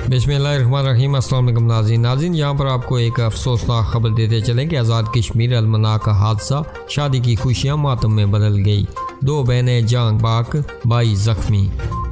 बिस्मिल्लाहिर्रहमानिर्रहीम। अस्सलाम वालेकुम नाज़रीन, यहाँ पर आपको एक अफसोसनाक खबर देते चलें कि आज़ाद कश्मीर अलमनाक का हादसा, शादी की खुशियाँ मातम में बदल गई, 2 बहनें जान बाक, 22 जख्मी।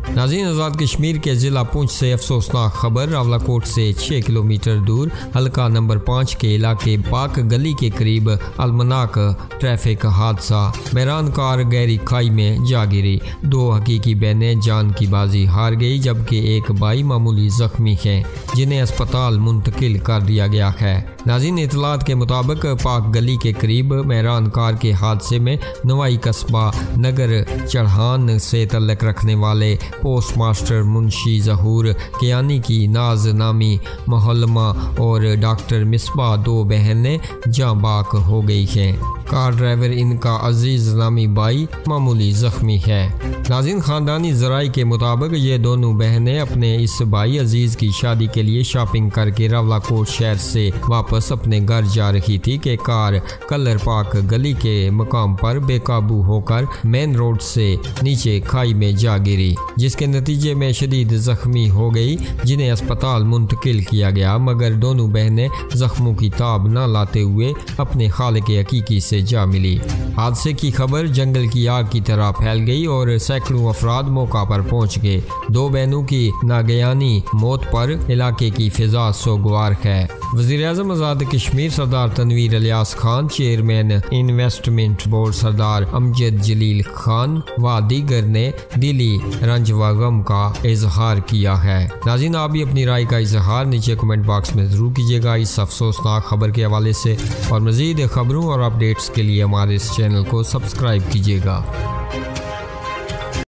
नाज़रीन, आज़ाद कश्मीर के ज़िला पुंछ से अफसोसनाक खबर। रावलाकोट से 6 किलोमीटर दूर हल्का नंबर 5 के इलाके पाक गली के करीब अलमनाक ट्रैफिक हादसा, मेहरान कार गहरी खाई में जा गिरी, 2 हकीकी बहनें जान की बाजी हार गई जबकि एक भाई मामूली जख्मी है जिन्हें अस्पताल मुंतकिल कर दिया गया है। नाज़रीन, इतलात के मुताबिक पाक गली के करीब मेहरान कार के हादसे में नवाई कस्बा नगर चढ़ान से तल्लक रखने वाले पोस्ट मास्टर मुंशी ज़हूर कियानी की नाज नामी मोहल्लमा और डॉक्टर मिसबा 2 बहनें जाँ बाक हो गई हैं। कार ड्राइवर इनका अजीज नामी भाई मामूली जख्मी है। नाज़रीन, खानदानी ज़राई के मुताबिक ये दोनों बहनें अपने इस भाई अजीज की शादी के लिए शॉपिंग करके रावलाकोट शहर से वापस अपने घर जा रही थी कि कार कलर पाक गली के मकाम पर बेकाबू होकर मेन रोड से नीचे खाई में जा गिरी, जिसके नतीजे में शदीद जख्मी हो गई जिन्हें अस्पताल मुंतकिल किया गया, मगर दोनों बहनें जख्मों की ताब न लाते हुए अपने खालिक हकीकी से जा मिली। हादसे की खबर जंगल की आग की तरह फैल गई और सैकड़ों अफराद मौका पर पहुंच गए। 2 बहनों की नागयानी मौत पर इलाके की फिजा सोगवार है। वज़ीर-ए-आज़म Azad Kashmir Sardar Tanveer Ilyas Khan, chairman investment board Sardar Amjad Jalil Khan व दीगर ने दिली रंज व गम का इजहार किया है। नाज़रीन, आप भी अपनी राय का इजहार नीचे कमेंट बॉक्स में ज़रूर कीजिएगा इस अफसोसनाक खबर के हवाले से, और मज़ीद खबरों और अपडेट्स के लिए हमारे इस चैनल को सब्सक्राइब कीजिएगा।